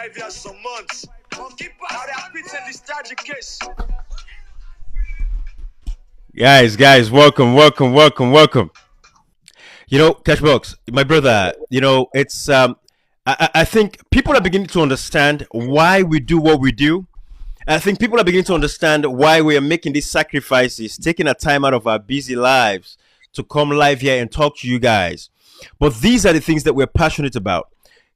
5 years, some months. Now they are beating this tragic case. Guys, welcome. You know, Cashbox, my brother, you know, it's I think people are beginning to understand why we do what we do. I think people are beginning to understand why we are making these sacrifices, taking a time out of our busy lives to come live here and talk to you guys. But these are the things that we're passionate about.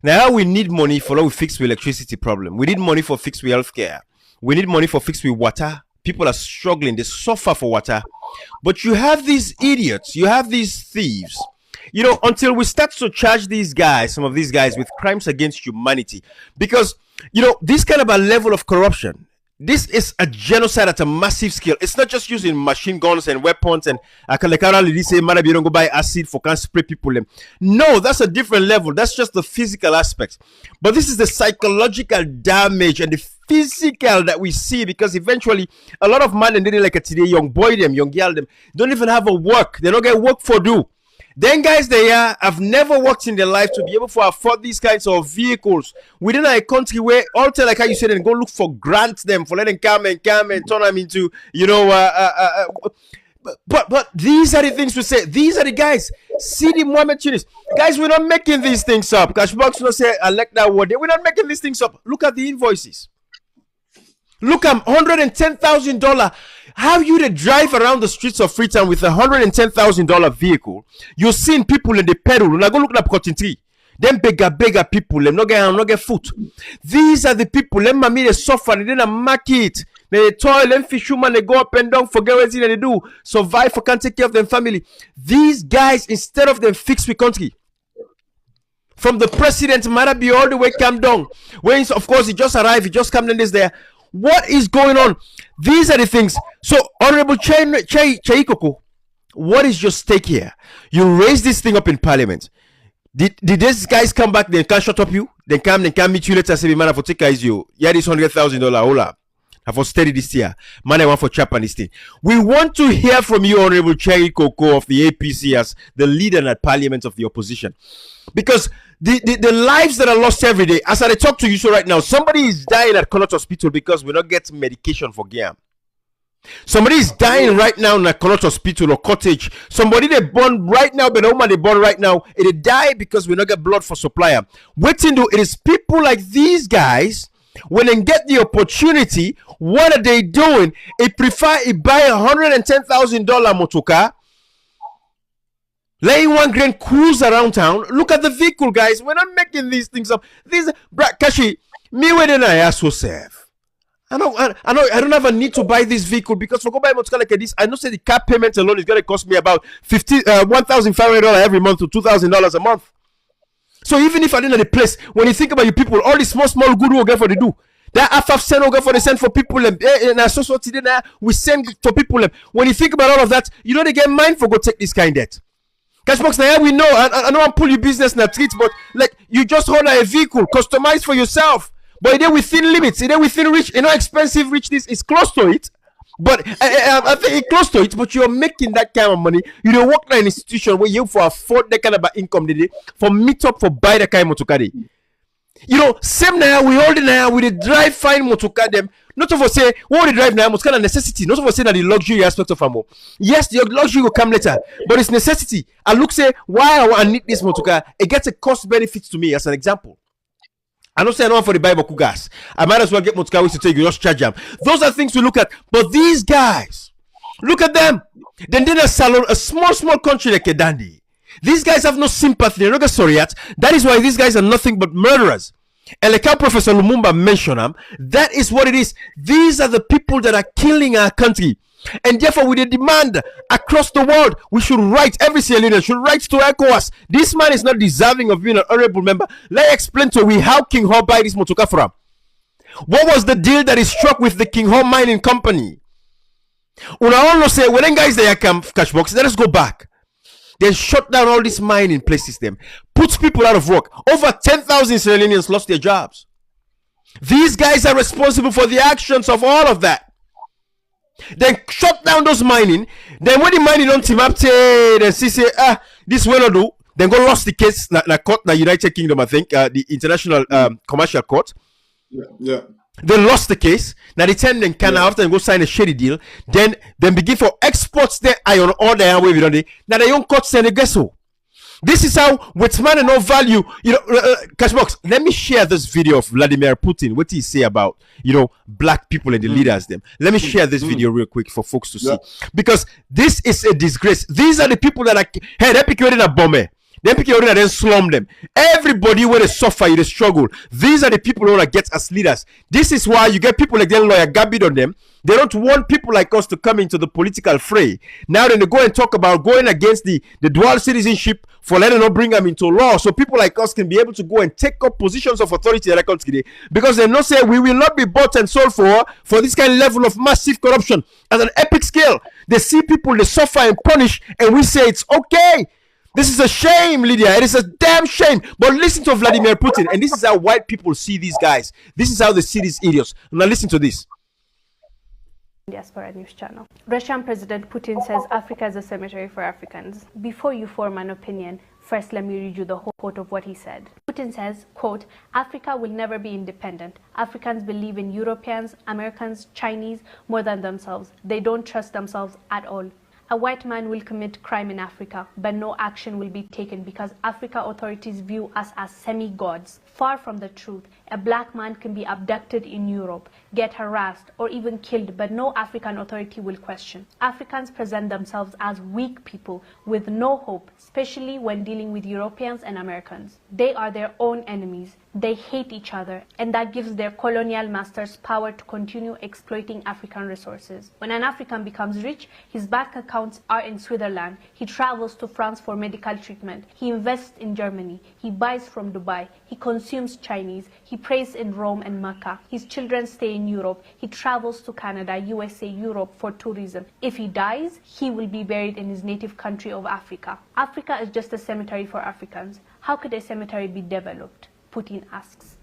Now we need money for how we fix the electricity problem. We need money for fix the healthcare. We need money for fix the water. People are struggling. They suffer for water. But you have these idiots. You have these thieves. You know, until we start to charge these guys, some of these guys, with crimes against humanity. Because, you know, this kind of a level of corruption, this is a genocide at a massive scale. It's not just using machine guns and weapons and I can say, man, you don't go buy acid for can spray people. No, that's a different level. That's just the physical aspect. But this is the psychological damage and the physical that we see, because eventually a lot of men and they like a today, young boy them, young girl them, don't even have a work. They don't get work for do. Then guys, they have never worked in their life to be able to afford these kinds of vehicles within a country where also, like how you said, and go look for grants them for letting come and turn them into, you know, but these are the things we say. These are the guys. Sidi Mohamed Tunis. Guys, we're not making these things up. Cashbox will say, I like that word. We're not making these things up. Look at the invoices. Look at $110,000. How you to drive around the streets of Freetown with $110,000 vehicle? You're seeing people in the pedal. Now go look at cotton tree. Them bigger people. Them not get food. These are the people. Them mommy they suffer. They didn't market. They toil. Them fishermen they go up and down. Forget what they do. Survive for can't take care of their family. These guys, instead of them fix the country. From the president, might be all the way come down. When of course he just arrived. He just come in this there. What is going on? These are the things. So, Honorable Chaikoko, what is your stake here? You raised this thing up in Parliament. Did these guys come back? They can't shut up you. They can meet you later. Say, man, for take is you. Yeah, this $100,000. Hold up. I for steady this year. Man, I want for chap and this thing. We want to hear from you, Honorable Chaikoko of the APC, as the leader in that Parliament of the opposition, because the lives that are lost every day, as I talk to you so right now, somebody is dying at Connaught Hospital because we don't get medication for GAM. Somebody is dying right now in a Connaught Hospital or cottage. Somebody they born right now, but the woman they born right now, they die because we don't get blood for supplier. Waiting to it is people like these guys. When they get the opportunity, what are they doing? They prefer to buy $110,000 motoka. Laying one grand cruise around town. Look at the vehicle, guys. We're not making these things up. These Kashi, me when I ask yourself. I don't have a need to buy this vehicle because for go buy motoka like this, I know say the car payment alone is gonna cost me about $1,500 every month to $2,000 a month. So even if I didn't have the place, when you think about you people, all the small good will get for the do. That half send will get for the send for people and so today now we send for people. When you think about all of that, you know they get mind for go take this kind of debt. Cashbox now we know I know I'm pull your business now treat, but like you just hold a vehicle customized for yourself, but they're within limits, they're within reach. You know expensive reach this is close to it, but I think it's close to it. But you're making that kind of money. You don't work in an institution where you for afford that kind of income today for meet up for buy that kind of motoka. You know, same now we hold it now with the drive fine motoka them. Not of us say what we drive now must kind of necessity. Not of us say that the luxury aspect of amo. Yes, the luxury will come later, but it's necessity. I look say why I need this motoka. It gets a cost benefits to me as an example. I don't say I don't want for the Bible gas. I might as well get motoka to take you just charge them. Those are things to look at. But these guys, look at them. Then a salon, a small country like Kedandi. These guys have no sympathy. They're not sorry at. That is why these guys are nothing but murderers. And like how Professor Lumumba mentioned them, that is what it is. These are the people that are killing our country. And therefore, with a demand across the world, we should write, every Sierra Leone should write to ECOWAS. This man is not deserving of being an honorable member. Let me explain to you how King Ho buy this motoka from. What was the deal that is struck with the King Ho mining company? Una all say, well then guys they come Cashbox, let us go back. They shut down all these mining places them, puts people out of work. Over 10,000 Sierra Leoneans lost their jobs. These guys are responsible for the actions of all of that. Then shut down those mining. Then when the mining don't team up, then see say this will not do. Then go lost the case na court na United Kingdom, I think, the international commercial court. Yeah. They lost the case. Now they turn them can after and go sign a shady deal. Then begin for exports the iron all the way with it. Now they don't cut send a guess who. This is how with man and no value, Cashbox. Let me share this video of Vladimir Putin. What he say about black people and the leaders them. Let me share this video real quick for folks to see, because this is a disgrace. These are the people that are they pick you in a bomber. Then pick you and then slum them. Everybody where they suffer, they struggle. These are the people who get as leaders. This is why you get people like their lawyer Gabid on them. They don't want people like us to come into the political fray. Now then they go and talk about going against the dual citizenship for letting them bring them into law, so people like us can be able to go and take up positions of authority today, because they not say we will not be bought and sold for this kind of level of massive corruption at an epic scale. They see people, they suffer and punish, and we say it's okay. This is a shame, Lydia. It is a damn shame. But listen to Vladimir Putin, and this is how white people see these guys. This is how they see these idiots. Now listen to this. Diaspora News Channel. Russian President Putin says Africa is a cemetery for Africans. Before you form an opinion, first let me read you the whole quote of what he said. Putin says, quote, Africa will never be independent. Africans believe in Europeans, Americans, Chinese more than themselves. They don't trust themselves at all. A white man will commit crime in Africa, but no action will be taken because Africa authorities view us as semi-gods. Far from the truth, a black man can be abducted in Europe, get harassed, or even killed, but no African authority will question. Africans present themselves as weak people with no hope, especially when dealing with Europeans and Americans. They are their own enemies. They hate each other, and that gives their colonial masters power to continue exploiting African resources. When an African becomes rich, his bank accounts are in Switzerland. He travels to France for medical treatment. He invests in Germany. He buys from Dubai. He consumes Chinese. He prays in Rome and Mecca. His children stay in Europe. He travels to Canada, USA, Europe for tourism. If he dies, he will be buried in his native country of Africa. Africa is just a cemetery for Africans. How could a cemetery be developed? Putin asks.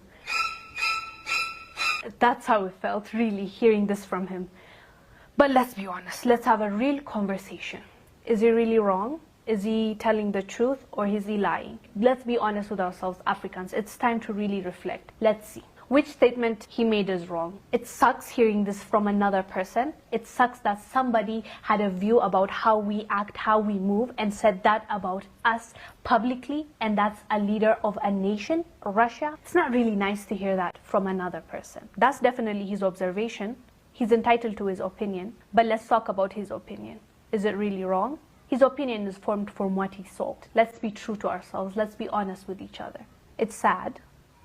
That's how it felt, really, hearing this from him. But let's be honest, let's have a real conversation. Is he really wrong? Is he telling the truth, or is he lying? Let's be honest with ourselves, Africans. It's time to really reflect. Let's see. Which statement he made is wrong? It sucks hearing this from another person. It sucks that somebody had a view about how we act, how we move, and said that about us publicly, and that's a leader of a nation, Russia. It's not really nice to hear that from another person. That's definitely his observation. He's entitled to his opinion, but let's talk about his opinion. Is it really wrong? His opinion is formed from what he saw. Let's be true to ourselves. Let's be honest with each other. It's sad.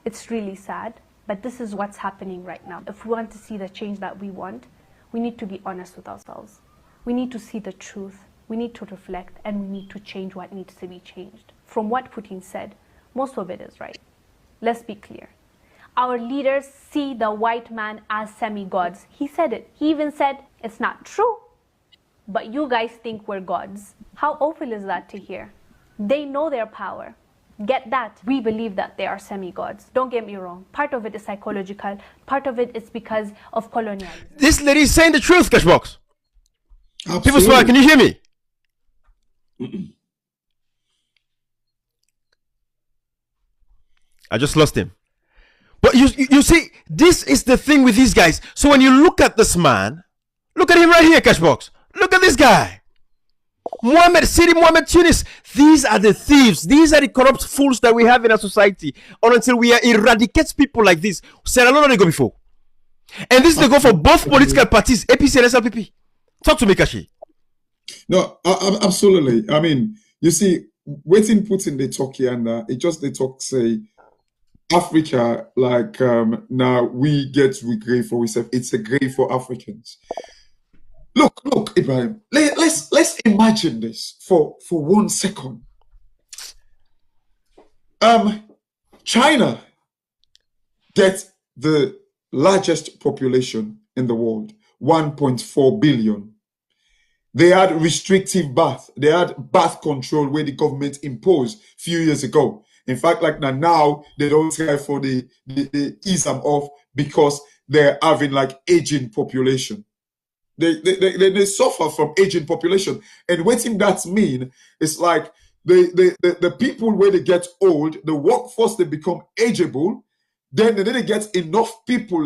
It's really sad. But this is what's happening right now. If we want to see the change that we want, we need to be honest with ourselves. We need to see the truth. We need to reflect, and we need to change what needs to be changed. From what Putin said, most of it is right. Let's be clear. Our leaders see the white man as semi-gods. He said it. He even said, it's not true, but you guys think we're gods. How awful is that to hear? They know their power. Get that. We believe that they are semi-gods. Don't get me wrong. Part of it is psychological. Part of it is because of colonialism. This lady is saying the truth, Cashbox. Absolutely. People smile. Can you hear me? I just lost him. But you see, this is the thing with these guys. So when you look at this man, look at him right here, Cashbox. Look at this guy. Sidi Mohamed Tunis. These are the thieves. These are the corrupt fools that we have in our society. Or until we eradicate people like this. Sierra Leone they go before. And this they go for both political parties, APC and SLPP. Talk to me, Kashi. No, absolutely. I mean, you see, waiting Putin they talk here, and it just they talk say Africa like now we get we grave for ourselves. It's a grave for Africans. Look, Ibrahim. Let's imagine this for 1 second. China gets the largest population in the world, 1.4 billion. They had restrictive birth. They had birth control where the government imposed a few years ago. In fact, like now they don't try for the ease them off because they're having like aging population. They suffer from aging population. And what that mean is like the people where they get old, the workforce they become ageable, then they get enough people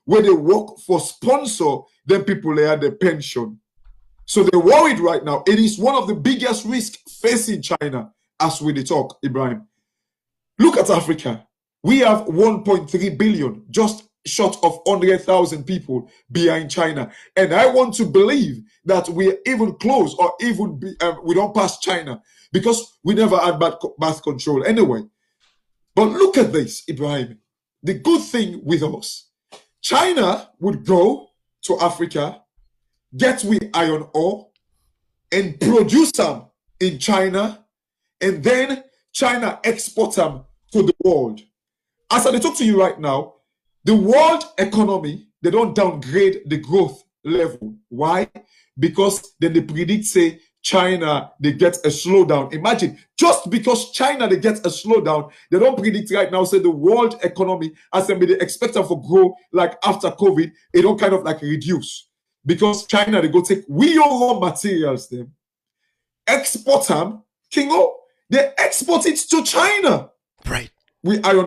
where they work for sponsor, then people they have the pension. So they're worried right now. It is one of the biggest risks facing China as we talk, Ibrahim. Look at Africa. We have 1.3 billion, just short of 100,000 people behind China. And I want to believe that we're even close or even we don't pass China because we never had birth control anyway. But look at this, Ibrahim. The good thing with us, China would go to Africa, get with iron ore, and produce them in China, and then China export them to the world. As I talk to you right now, the world economy, they don't downgrade the growth level. Why? Because then they predict, say, China, they get a slowdown. Imagine, just because China, they get a slowdown, they don't predict right now, say the world economy, as they expect them for grow, like after COVID, it don't kind of like reduce. Because China, they go take raw materials, them, export them, they export it to China. Right. We iron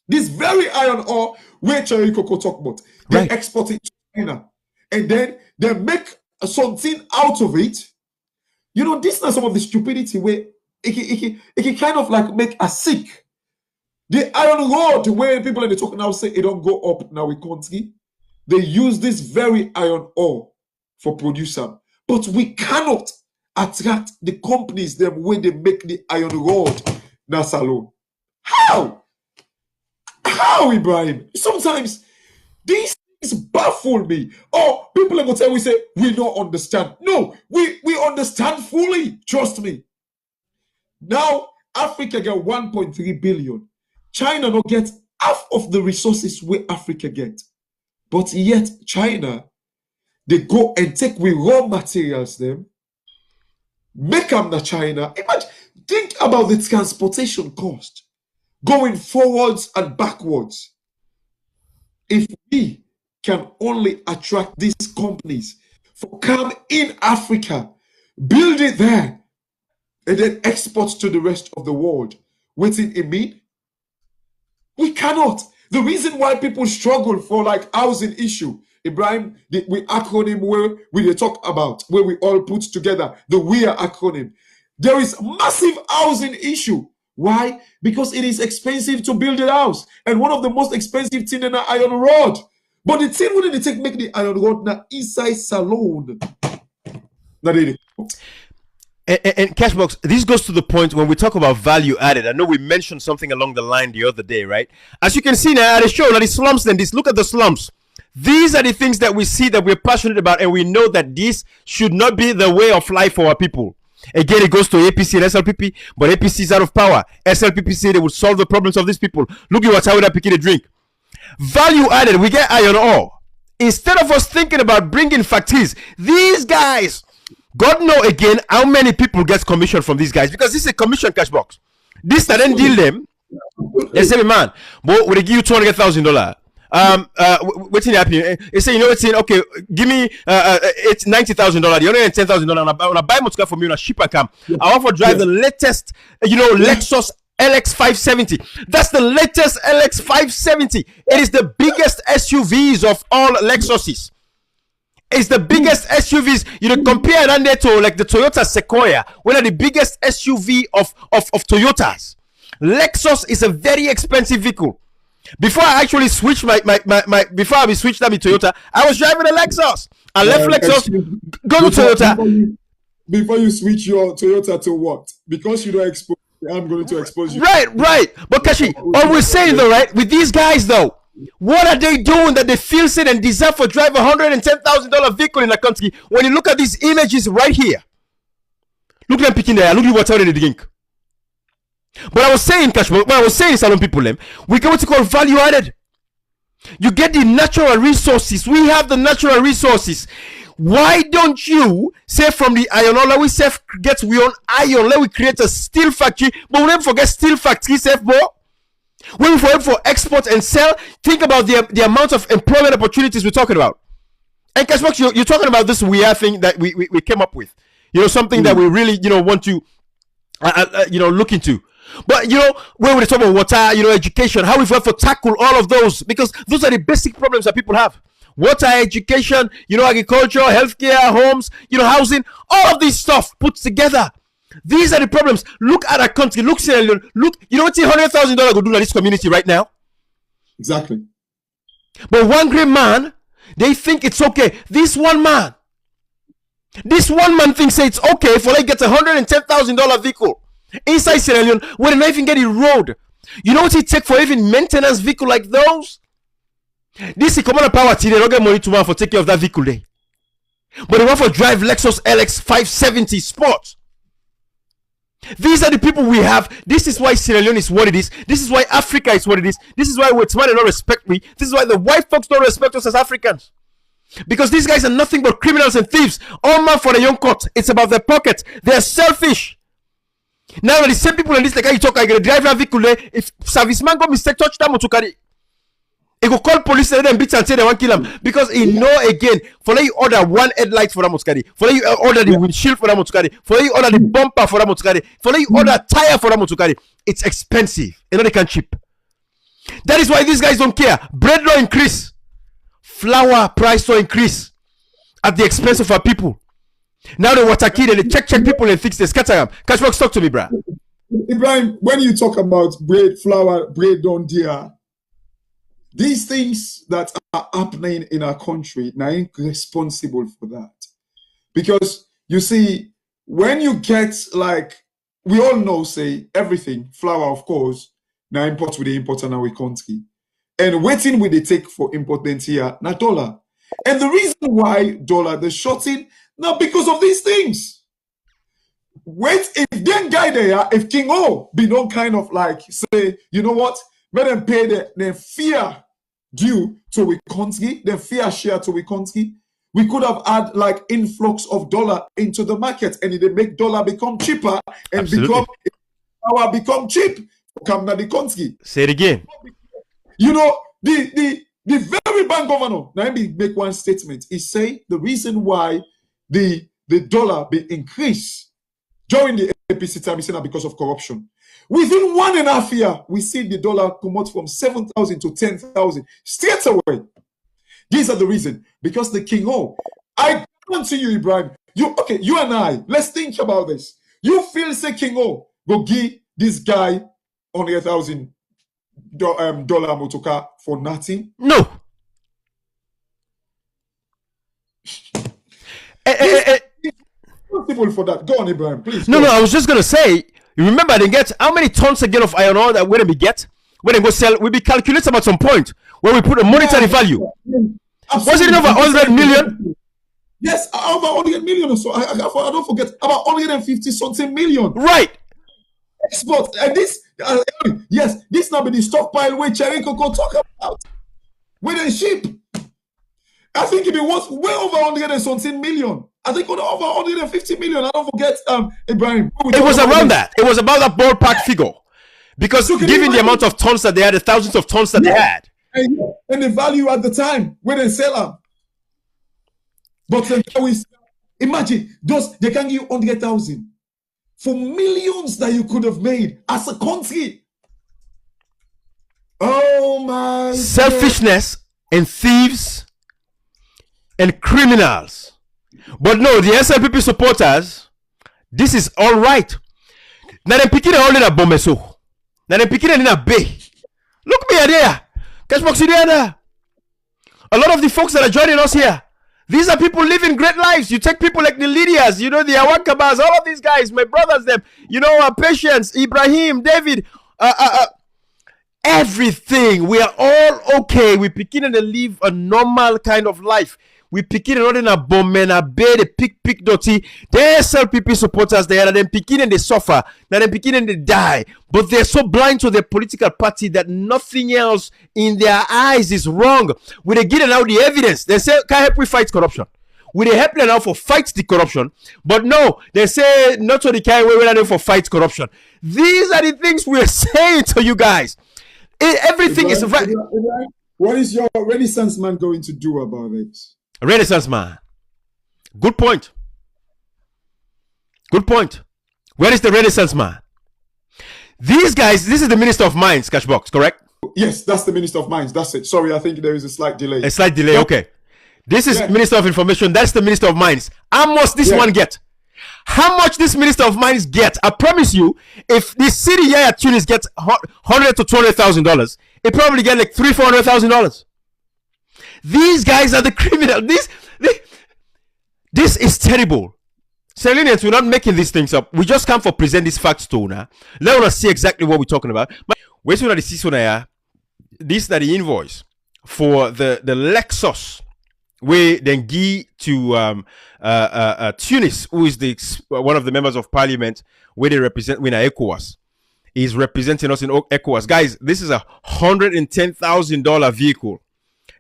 this very iron ore where Cherry Coco talk about. They export it to China. And then they make something out of it. You know, this is some of the stupidity where it can kind of like make us sick. The iron rod where people in the talk now say it don't go up now in country. They use this very iron ore for producer. But we cannot attract the companies them when they make the iron rod now salon. How? How, Ibrahim? Sometimes these things baffle me. Oh, people are going to tell we say we don't understand. No, we understand fully. Trust me. Now, Africa get 1.3 billion. China don't get half of the resources where Africa get. But yet, China, they go and take with raw materials them, make them to China. Imagine, think about the transportation cost. Going forwards and backwards. If we can only attract these companies for come in Africa, build it there, and then export to the rest of the world, what it mean? We cannot. The reason why people struggle for like housing issue, Ibrahim, we acronym where we talk about, where we all put together, the WEAR acronym. There is massive housing issue. Why? Because it is expensive to build a house. And one of the most expensive things in an iron rod. But the thing wouldn't take make the iron rod now inside salon. And Cashbox, this goes to the point when we talk about value added. I know we mentioned something along the line the other day, right? As you can see now at the show, now the slums, then this, look at the slums. These are the things that we see that we're passionate about, and we know that this should not be the way of life for our people. Again, it goes to APC and SLPP, but APC is out of power. SLPP say they would solve the problems of these people. Look at what's how they're picking a drink. Value added, we get iron ore. Instead of us thinking about bringing factories, these guys, God know again how many people get commission from these guys, because this is a commission cash box. This that then deal them. They say, man, but would they give you $200,000? What's happening? They say, you know, it's in, okay, give me it's $90,000. You only get $10,000. When I buy motor from you, a ship and come. I want to drive the latest, you know, Lexus LX 570. That's the latest LX 570. It is the biggest SUVs of all Lexuses. It's the biggest SUVs. You know, compare that to like the Toyota Sequoia, one of the biggest SUV of Toyotas. Lexus is a very expensive vehicle. Before I actually switched before I switched to Toyota, I was driving a Lexus. I left Lexus, go to Toyota. Before you switch your Toyota to what? Because you don't expose, I'm going to expose you. Right. But Kashi, all we're saying though, right, with these guys though, what are they doing that they feel safe and deserve for drive $110,000 vehicle in the country? When you look at these images right here, look at them picking there, look at what's already drink. But I was saying, Cash, what I was saying, Salon people, we get what you call value added. You get the natural resources. We have the natural resources. Why don't you say from the iron ore, let we say get we own iron, let we create a steel factory, but we never forget steel factory, safe bro. When we for export and sell, think about the amount of employment opportunities we're talking about. And Cash Box, you're talking about this weird thing that we came up with. You know, something that we really, you know, want to, you know, look into. But when we talk about water, education, how we have to tackle all of those, because those are the basic problems that people have. Water, education, agriculture, healthcare, homes, housing, all of this stuff put together. These are the problems. Look at our country. Look, Sierra Leone. Look, what $100,000 go do to this community right now? Exactly. But one great man, they think it's okay. This one man thinks it's okay for get $110,000 vehicle inside Sierra Leone where they not even get it road. You know what it take for even maintenance vehicle like those? This is common power team. They don't get money to man for take care of that vehicle there. But they want to drive Lexus LX 570 Sport. These are the people we have. This is why Sierra Leone is what it is. This is why Africa is what it is. This is why Wetsman don't respect me. This is why the white folks don't respect us as Africans. Because these guys are nothing but criminals and thieves. All man for the young cut. It's about their pockets. They're selfish. Now the same people in this, like how you talk, I get a driver vehicle there. If serviceman go mistake touch them to carry, he go call police and then beat and say they want kill him, because he know again for let you order one headlight for them to carry, for let you order the windshield for them to carry, for let you order the bumper for them to carry, for let you order tire for them to carry. It's expensive. You know they can cheap. That is why these guys don't care. Bread don't increase, flour price don't increase at the expense of our people. Now the water kid and they check people and fix the scatter them. Cashbox, talk to me, bruh. Ibrahim, when you talk about bread, flour, bread on dear, these things that are happening in our country, now ain't responsible for that. Because you see, when you get we all know, say everything, flour, of course, now import with the importer now we country. And waiting with the take for important here, not dollar. And the reason why dollar, the shorting, now because of these things. Wait, if then guy there, if King O be no kind of say, you know what, let them pay the fear due to we country, the fair share to we country, we could have had influx of dollar into the market, and it make dollar become cheaper and become cheap come to the country. Say it again. The very bank governor, now let me make one statement. He say the reason why the dollar be increased during the APC time is because of corruption. Within 1.5 years, we see the dollar come out from 7,000 to 10,000 straight away. These are the reason. Because the King O, I come to you, Ibrahim. You and I, let's think about this. You feel say King O go give this guy $100,000 motoka for nothing? No. People for that. Go on, Ibrahim, please. No, I was just gonna say, you remember they get how many tons again of iron ore that when we get, when they go sell, we be calculating at some point when we put a monetary value. Was it over 100 million? Yes, over 100 million or so. I don't forget, about 150 something million. Right. Export. And this, yes, this now be the stockpile where Cherry Coco talk about. With a ship. I think it was way over 100 and something million. I think over 150 million. I don't forget, Ibrahim. It was around that. It was about that ballpark figure. Because given the amount of tons that they had, the thousands of tons that they had. And the value at the time when they sell them. But imagine, they can give you 100,000 for millions that you could have made as a country. Oh my selfishness and thieves and criminals. But no, the SLPP supporters, this is all right. Now them picking all in a bombeso. Now them picking in a bay. Look me there. Cashbox there. A lot of the folks that are joining us here, these are people living great lives. You take people like the Lydias, the Awankabas, all of these guys, my brothers, them, Patience, Ibrahim, David, everything. We are all okay. We beginning to live a normal kind of life. We picking not in a bomb and a bed, a pick dirty. They SLPP supporters there, and then picking and they suffer, now then picking and they die. But they're so blind to their political party that nothing else in their eyes is wrong. We they getting out the evidence. They say, can help we fight corruption? We they help them now for fight the corruption, but no, they say not to the kind way we're for fight corruption. These are the things we're saying to you guys. Everything is right. What is your Renaissance man going to do about this? Renaissance man. Good point. Good point. Where is the Renaissance man? These guys, this is the Minister of Mines, Cashbox, correct? Yes, that's the Minister of Mines. That's it. Sorry, I think there is a slight delay. A slight delay, okay. This is Minister of Information. That's the Minister of Mines. How much this one get? How much this Minister of Mines get? I promise you, if this Sidi Mohamed Tunis gets $100,000 to $200,000, it probably get like $300,000 to $400,000. These guys are the criminal. This is terrible. Sierra Leoneans, we're not making these things up. We just come for present these facts to now. Let us see exactly what we're talking about. Where's one of the CISO? This is the invoice for the Lexus we then give to Tunis, who is the one of the members of parliament where they represent ECOWAS. He's representing us in ECOWAS. Guys, this is a $110,000 vehicle.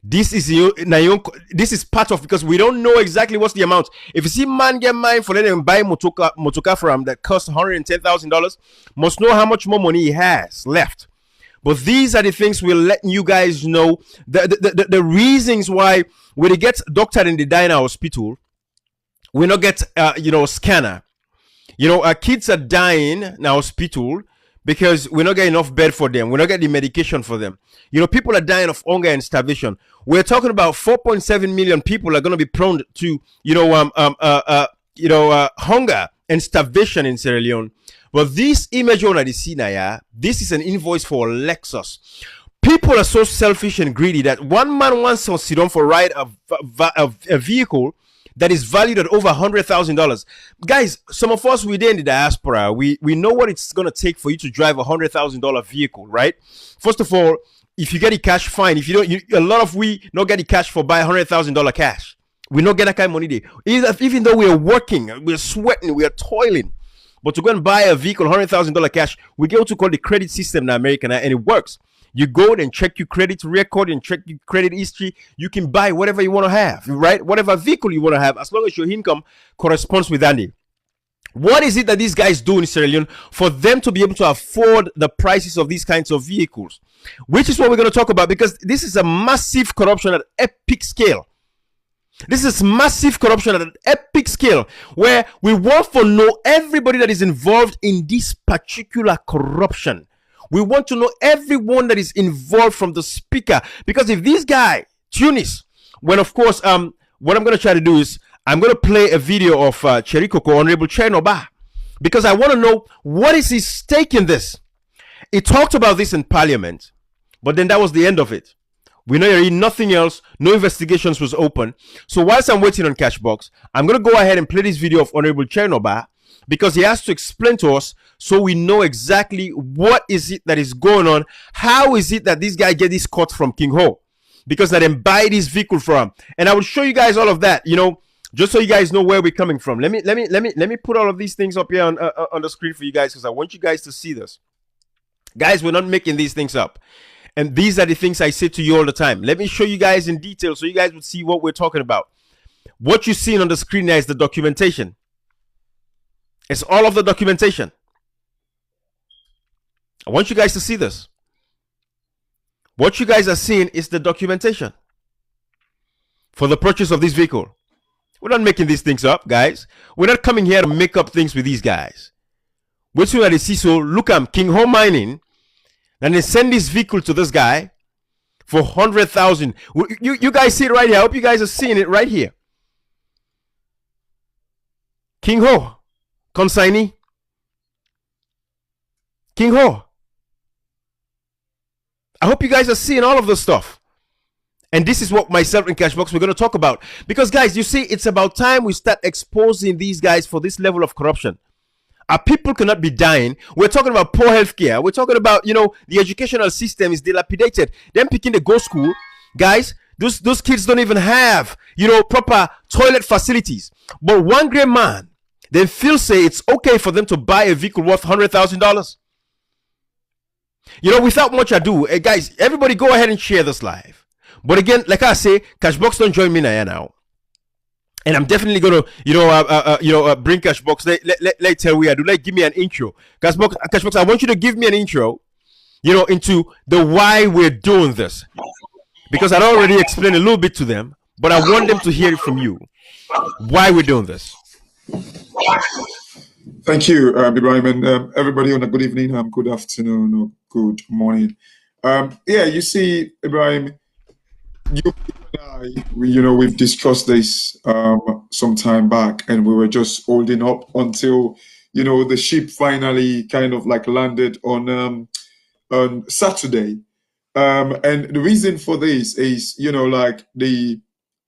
This is part of, because we don't know exactly what's the amount. If you see man get mine for letting him buy motoka from that costs $110,000, must know how much more money he has left. But these are the things we're letting you guys know. The reasons why when they get doctored in the dying hospital, we not get scanner. Kids are dying in the hospital because we not get enough bed for them. We not get the medication for them. People are dying of hunger and starvation. We're talking about 4.7 million people are going to be prone to hunger and starvation in Sierra Leone. But this image on the scene, this is an invoice for Lexus. People are so selfish and greedy that one man wants to sit on for ride a vehicle that is valued at over $100,000. Guys, some of us within the diaspora, we know what it's going to take for you to drive a $100,000 vehicle, right? First of all, if you get the cash, fine. If you don't, a lot of we not get the cash for buy $100,000 cash. We not get that kind of money there. Even though we are working, we are sweating, we are toiling. But to go and buy a vehicle, $100,000 cash, we get what we call the credit system in America, and it works. You go and check your credit record and check your credit history. You can buy whatever you want to have, right? Whatever vehicle you want to have, as long as your income corresponds with that. What is it that these guys do in Sierra Leone for them to be able to afford the prices of these kinds of vehicles? Which is what we're going to talk about, because this is a massive corruption at epic scale. This is massive corruption at an epic scale, where we want to know everybody that is involved in this particular corruption. We want to know everyone that is involved, from the speaker. Because if this guy, Tunis, when of course, what I'm going to try to do is, I'm going to play a video of Cherikoko, Honorable Chenoba, because I want to know what is his stake in this. He talked about this in Parliament, but then that was the end of it. We know nothing else. No investigations was open. So whilst I'm waiting on Cashbox, I'm going to go ahead and play this video of Honorable Chenoba, because he has to explain to us so we know exactly what is it that is going on. How is it that this guy get this cut from King Ho? Because I didn't buy this vehicle from him. And I will show you guys all of that, just so you guys know where we're coming from. Let me put all of these things up here on the screen for you guys, because I want you guys to see this. Guys, we're not making these things up. And these are the things I say to you all the time. Let me show you guys in detail so you guys would see what we're talking about. What you're seeing on the screen there is the documentation. It's all of the documentation. I want you guys to see this. What you guys are seeing is the documentation for the purchase of this vehicle. We're not making these things up, guys. We're not coming here to make up things with these guys. We're seeing at the CISO, look at King Ho Mining, and they send this vehicle to this guy for 100,000. You guys see it right here. I hope you guys are seeing it right here. King Ho, consignee. King Ho. I hope you guys are seeing all of this stuff. And this is what myself and Cashbox we're going to talk about. Because, guys, you see, it's about time we start exposing these guys for this level of corruption. Our people cannot be dying. We're talking about poor healthcare. We're talking about, the educational system is dilapidated. Them picking the go school, guys, those kids don't even have, proper toilet facilities. But one great man, then Phil say it's okay for them to buy a vehicle worth $100,000. Without much ado, guys, everybody go ahead and share this live. But again, like I say, Cashbox don't join me now. And I'm definitely gonna, bring Cashbox. Let's tell we do. Give me an intro. Cashbox, I want you to give me an intro, into the why we're doing this. Because I already explained a little bit to them, but I want them to hear it from you. Why we're doing this. Thank you, Ibrahim, and everybody on a good evening, good afternoon, or good morning. Yeah, you see, Ibrahim, you and I, we've discussed this some time back, and we were just holding up until, the ship finally kind of like landed on Saturday. And the reason for this is, like the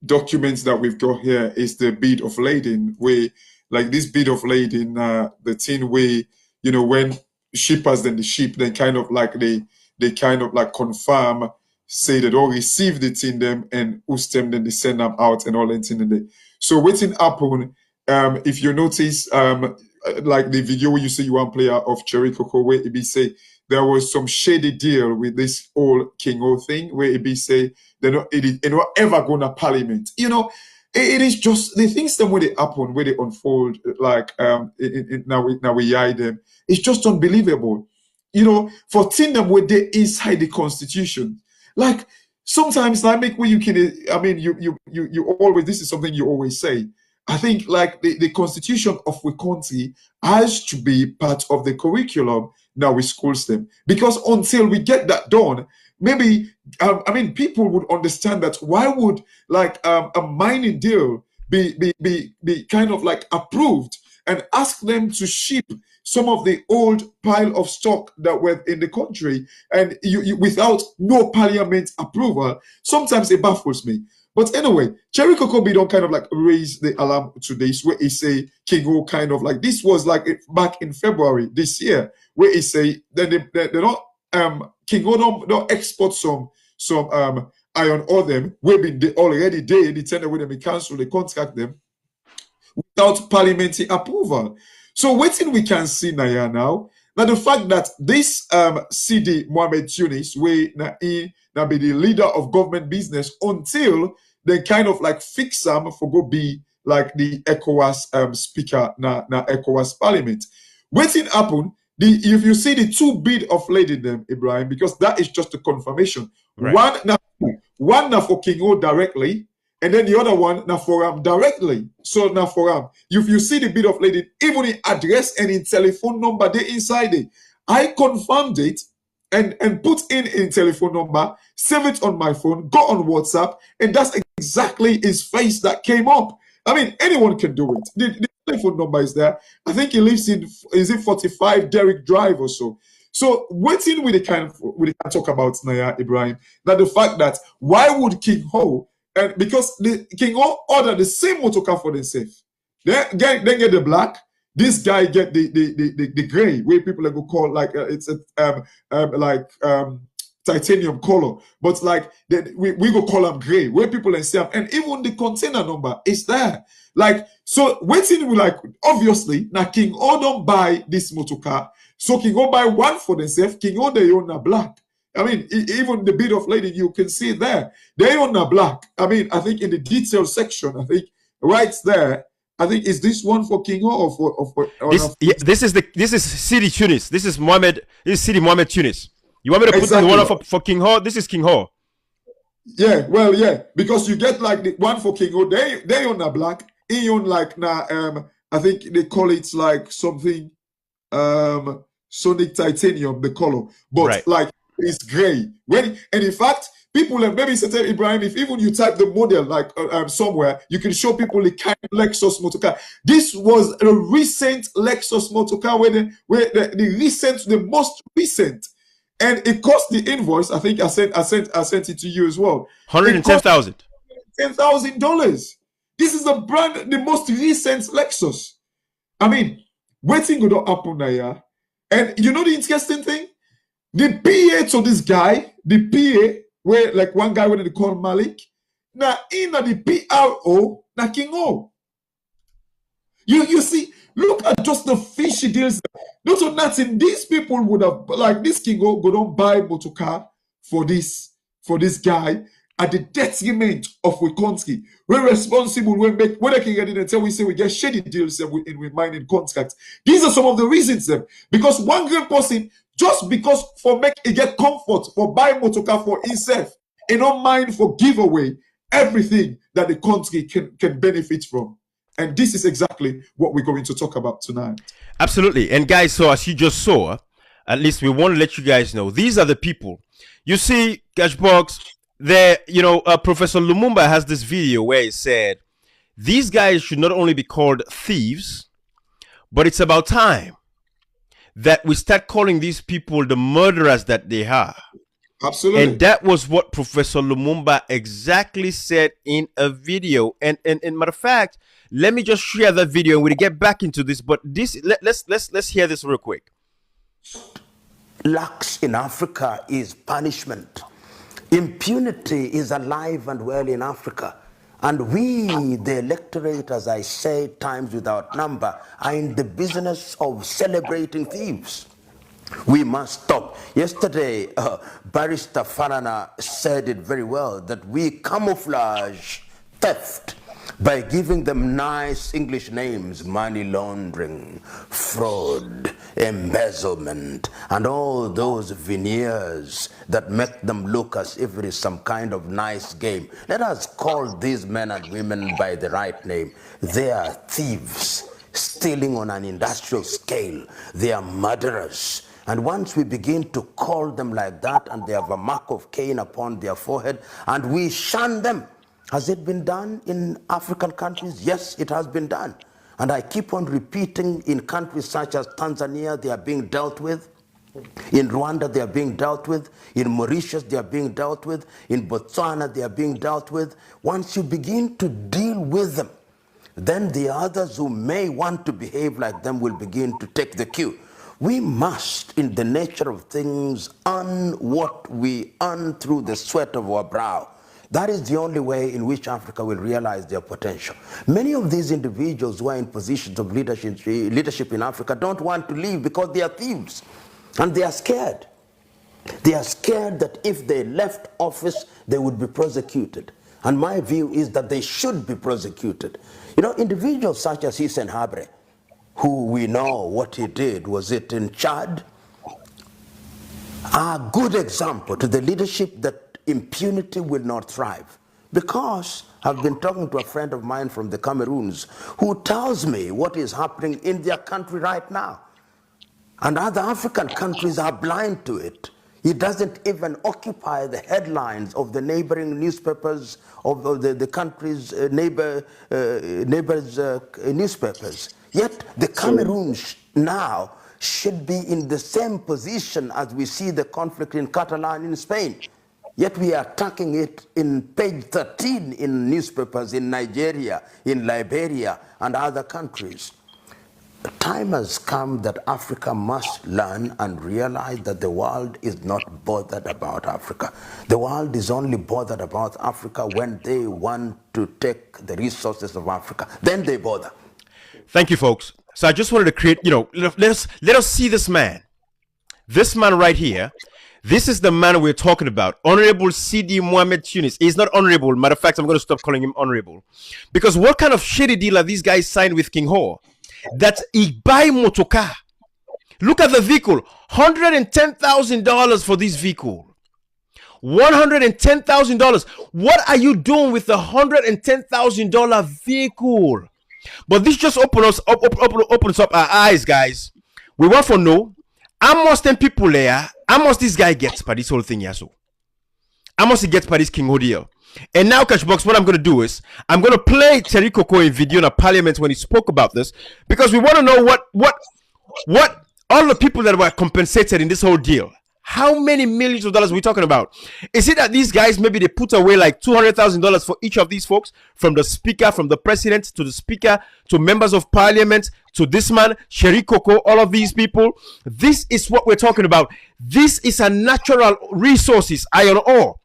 documents that we've got here is the bid of lading, where like this bid of lading, the thing where, when shippers then the ship, then kind of like they kind of like confirm, say that all receive the thing them and who's them, then they send them out and all that thing in there. So waiting happen, if you notice, like the video where you see one player of Cherry Coco, where it be say there was some shady deal with this whole King O thing, where it be say they're not ever going to parliament. It is just the things that when they happen, where they unfold, like now we hide them. It's just unbelievable. For things them where they inside the constitution, like sometimes I make where you can. I mean, you always. This is something you always say. I think like the constitution of the country has to be part of the curriculum now we schools them, because until we get that done, maybe people would understand that why would like a mining deal be kind of like approved and ask them to ship some of the old pile of stock that were in the country and you without no parliament approval. Sometimes it baffles me. But anyway, Cherry Coco don't kind of like raise the alarm today, where he say King O kind of like this was like back in February this year, where he say that they don't King O don't export some iron ore them, where been they already the tender with them, they cancel, they contract them without parliamentary approval. So waiting we can see now the fact that this Sidi Mohamed Tunis, where now be the leader of government business until they kind of like fix him for go be like the ECOWAS speaker na ECOWAS parliament. Waiting happen, if you see the two bid of lading them, Ibrahim, because that is just a confirmation. Right. One now for King O directly, and then the other one now for him directly. So now for him, if you see the bid of lading, even the address and in telephone number they inside it, I confirmed it and put in telephone number, save it on my phone, go on WhatsApp, and that's exactly his face that came up. I mean, anyone can do it. The telephone number is there. I think he lives in, is it 45 Derrick Drive or so. So waiting with the kind of we can talk about Naya Ibrahim, that the fact that why would King Ho, and because the King Ho ordered the same motor car for themselves, they get the black. This guy get the gray, where people are go call like it's a titanium color, but like we go call them gray, where people and say, and even the container number is there. Like so, waiting we like obviously now King O don't buy this motor car, so King O buy one for themselves. King O they own a black. I mean, even the bid of lading you can see there, they own a black. I mean, I think in the detail section, I think right there. I think is this one for King O or this is Sidi Tunis. This is Sidi Mohamed Tunis. You want me to put the one for King Ho? This is King Ho. Yeah, well, yeah, because you get like the one for King Ho. They own a black. He own like I think they call it like something Sonic Titanium, the color, but right. Like it's gray. And in fact, people have maybe said, Ibrahim, if even you type the model like somewhere, you can show people the kind of Lexus motor car. This was a recent Lexus motor car, the most recent, and it cost the invoice. I think I sent it to you as well. $110,000. $10,000. This is the most recent Lexus. I mean, waiting to happen now. And you know the interesting thing, the PA to this guy, the PA. Where like one guy when they call Malik, now in the PRO, now King O. You see, look at just the fishy deals. Not so nothing. These people would have like this King O go don't buy motor car for this guy at the detriment of we country. We're responsible. When they can get in and tell we say we get shady deals in mining contracts. These are some of the reasons because one great person. Just because for make it get comfort for buy motor car for himself, and not mind for giveaway everything that the country can benefit from. And this is exactly what we're going to talk about tonight. Absolutely. And guys, so as you just saw, at least we want to let you guys know, these are the people. You see, Cashbox, there, Professor Lumumba has this video where he said, these guys should not only be called thieves, but it's about time that we start calling these people the murderers that they are. Absolutely. And that was what Professor Lumumba exactly said in a video. And matter of fact, let me just share that video and we'll get back into this. But let's hear this real quick. Lax in Africa is punishment. Impunity is alive and well in Africa. And we, the electorate, as I say, times without number, are in the business of celebrating thieves. We must stop. Yesterday, Barrister Farana said it very well, that we camouflage theft by giving them nice English names: money laundering, fraud, embezzlement, and all those veneers that make them look as if it is some kind of nice game. Let us call these men and women by the right name. They are thieves, stealing on an industrial scale. They are murderers. And once we begin to call them like that, and they have a mark of Cain upon their forehead, and we shun them, has it been done in African countries? Yes, it has been done. And I keep on repeating, in countries such as Tanzania, they are being dealt with. In Rwanda, they are being dealt with. In Mauritius, they are being dealt with. In Botswana, they are being dealt with. Once you begin to deal with them, then the others who may want to behave like them will begin to take the cue. We must, in the nature of things, earn what we earn through the sweat of our brow. That is the only way in which Africa will realize their potential. Many of these individuals who are in positions of leadership in Africa don't want to leave because they are thieves. And they are scared. They are scared that if they left office, they would be prosecuted. And my view is that they should be prosecuted. Individuals such as Hissène Habré, who we know what he did, was it in Chad, are a good example to the leadership that impunity will not thrive. Because I've been talking to a friend of mine from the Cameroons who tells me what is happening in their country right now. And other African countries are blind to it. It doesn't even occupy the headlines of the neighboring newspapers, of the country's neighbors' newspapers. Yet the Cameroons now should be in the same position as we see the conflict in Catalan in Spain. Yet we are attacking it in page 13 in newspapers in Nigeria, in Liberia, and other countries. The time has come that Africa must learn and realize that the world is not bothered about Africa. The world is only bothered about Africa when they want to take the resources of Africa. Then they bother. Thank you, folks. So I just wanted to create, let us see this man. This man right here. This is the man we're talking about. Honorable Sidi Mohamed Tunis. He's not honorable. Matter of fact, I'm going to stop calling him honorable. Because what kind of shitty deal are these guys signed with King Ho? That he buy motoka. Look at the vehicle. $110,000 for this vehicle. $110,000. What are you doing with the $110,000 vehicle? But this just opens up our eyes, guys. We want to know how much 10 people there, how much this guy gets by this whole thing here. So how much he gets by this King Ho deal. And now, Cashbox, what I'm going to do is I'm going to play Terry Coco in video in a parliament when he spoke about this, because we want to know what all the people that were compensated in this whole deal. How many millions of dollars are we talking about? Is it that these guys, maybe they put away like $200,000 for each of these folks, from the speaker, from the president to the speaker, to members of parliament, to this man, Sherry Coco, all of these people? This is what we're talking about. This is a natural resources, iron ore.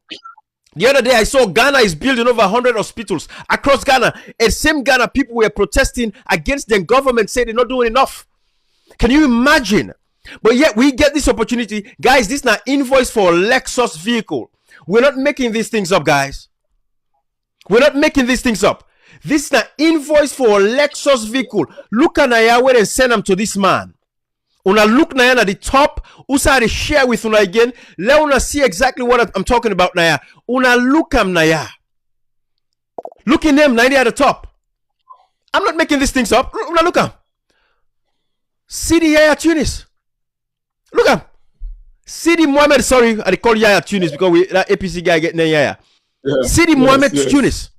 The other day, I saw Ghana is building over 100 hospitals across Ghana. And same Ghana people were protesting against the government, saying they're not doing enough. Can you imagine? But yet we get this opportunity. Guys, this is not invoice for a Lexus vehicle. We're not making these things up, guys. We're not making these things up. This is not invoice for a Lexus vehicle. Look at Naya where and send them to this man. Una look Naya at the top. Usa to share with Una again. Let Una see exactly what I'm talking about, Naya. Una look at Naya. Look in them, Naya at the top. I'm not making these things up. Look at Sidi Tunis. Look at Sidi Mohamed. Sorry, I call Yaya Tunis because that APC guy getting Yaya. Yeah, Sidi Mohamed Tunis.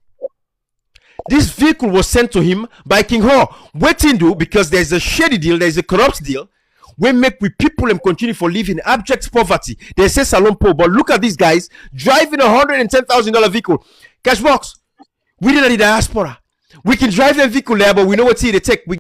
This vehicle was sent to him by King Ho. Waiting do because there's a shady deal, there's a corrupt deal. We make with people and continue for living abject poverty. They say Salon Po, but look at these guys driving $110,000 vehicle. Cashbox. We did the diaspora. We can drive a vehicle there, but we know what's here to take. We